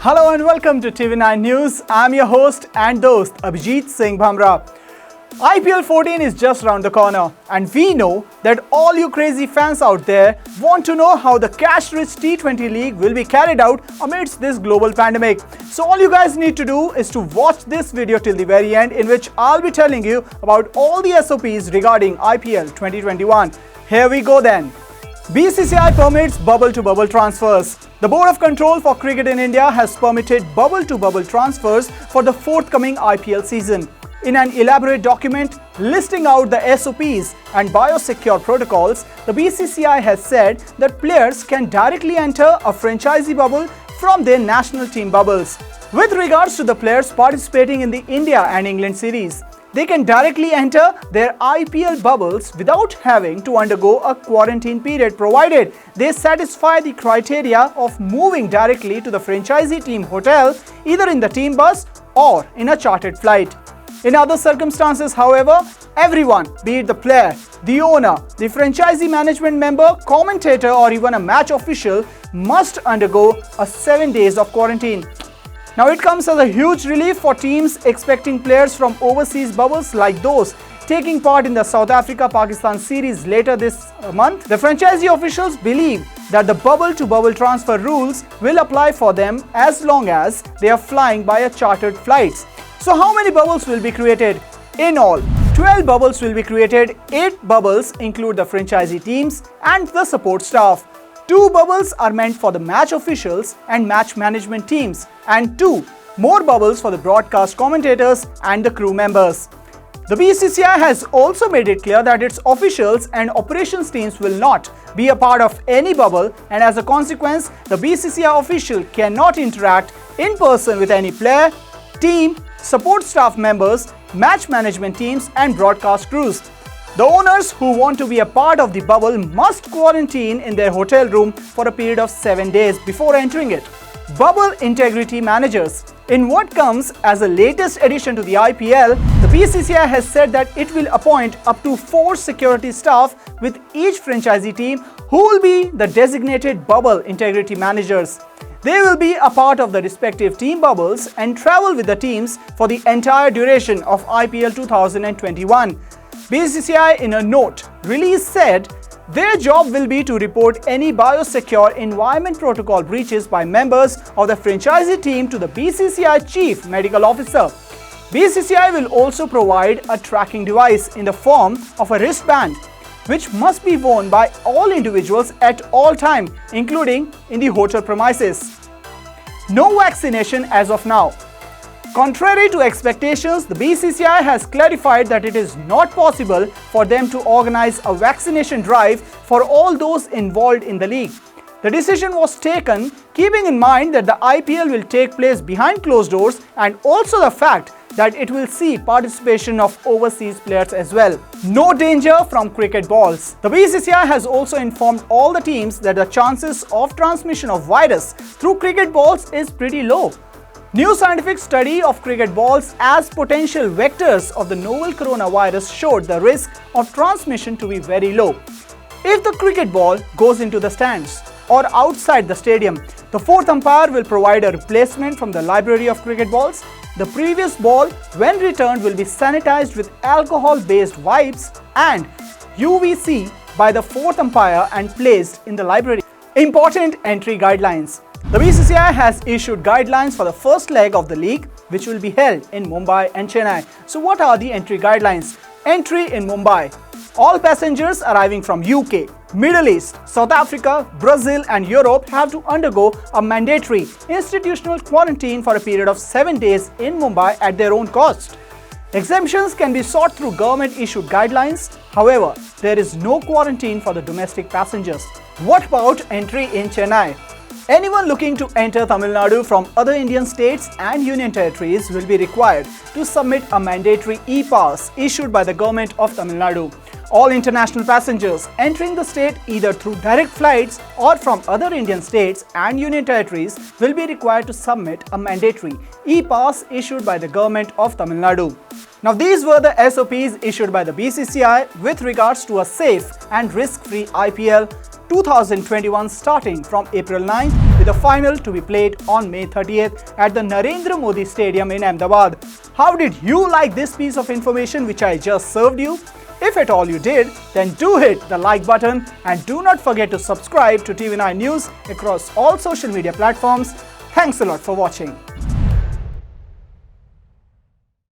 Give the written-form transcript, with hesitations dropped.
Hello and welcome to TV9 News. I'm your host and dost Abhijit Singh Bhamra. IPL 14 is just around the corner and we know that all you crazy fans out there want to know how the cash-rich T20 league will be carried out amidst this global pandemic. So all you guys need to do is to watch this video till the very end, in which I'll be telling you about all the SOPs regarding IPL 2021. Here we go then. BCCI permits bubble-to-bubble transfers. The Board of Control for Cricket in India has permitted bubble-to-bubble transfers for the forthcoming IPL season. In an elaborate document listing out the SOPs and biosecure protocols, the BCCI has said that players can directly enter a franchisee bubble from their national team bubbles. With regards to the players participating in the India and England series, they can directly enter their IPL bubbles without having to undergo a quarantine period, provided they satisfy the criteria of moving directly to the franchisee team hotel, either in the team bus or in a chartered flight. In other circumstances, however, everyone, be it the player, the owner, the franchisee management member, commentator or even a match official, must undergo a 7 days of quarantine. Now it comes as a huge relief for teams expecting players from overseas bubbles like those taking part in the South Africa-Pakistan series later this month. The franchisee officials believe that the bubble-to-bubble transfer rules will apply for them as long as they are flying by a chartered flights. So how many bubbles will be created? In all, 12 bubbles will be created. 8 bubbles include the franchisee teams and the support staff. 2 bubbles are meant for the match officials and match management teams, and 2 more bubbles for the broadcast commentators and the crew members. The BCCI has also made it clear that its officials and operations teams will not be a part of any bubble, and as a consequence, the BCCI official cannot interact in person with any player, team, support staff members, match management teams and broadcast crews. The owners who want to be a part of the bubble must quarantine in their hotel room for a period of 7 days before entering it. Bubble integrity managers. In what comes as a latest addition to the IPL, the BCCI has said that it will appoint up to 4 security staff with each franchisee team who will be the designated bubble integrity managers. They will be a part of the respective team bubbles and travel with the teams for the entire duration of IPL 2021. BCCI in a note release said their job will be to report any biosecure environment protocol breaches by members of the franchisee team to the BCCI Chief Medical Officer. BCCI will also provide a tracking device in the form of a wristband, which must be worn by all individuals at all times, including in the hotel premises. No vaccination as of now. Contrary to expectations, the BCCI has clarified that it is not possible for them to organize a vaccination drive for all those involved in the league. The decision was taken keeping in mind that the IPL will take place behind closed doors, and also the fact that it will see participation of overseas players as well. No danger from cricket balls. The BCCI has also informed all the teams that the chances of transmission of virus through cricket balls is pretty low. New scientific study of cricket balls as potential vectors of the novel coronavirus showed the risk of transmission to be very low. If the cricket ball goes into the stands or outside the stadium, the fourth umpire will provide a replacement from the library of cricket balls. The previous ball, when returned, will be sanitized with alcohol-based wipes and UVC by the fourth umpire and placed in the library. Important entry guidelines. The BCCI has issued guidelines for the first leg of the league, which will be held in Mumbai and Chennai. So what are the entry guidelines? Entry in Mumbai. All passengers arriving from UK, Middle East, South Africa, Brazil and Europe have to undergo a mandatory institutional quarantine for a period of 7 days in Mumbai at their own cost. Exemptions can be sought through government-issued guidelines. However, there is no quarantine for the domestic passengers. What about entry in Chennai? Anyone looking to enter Tamil Nadu from other Indian states and union territories will be required to submit a mandatory e-pass issued by the government of Tamil Nadu. All international passengers entering the state either through direct flights or from other Indian states and union territories will be required to submit a mandatory e-pass issued by the government of Tamil Nadu. Now these were the SOPs issued by the BCCI with regards to a safe and risk-free IPL 2021 starting from April 9th with the final to be played on May 30th at the Narendra Modi Stadium in Ahmedabad. How did you like this piece of information which I just served you? If at all you did, then do hit the like button and do not forget to subscribe to TV9 News across all social media platforms. Thanks a lot for watching.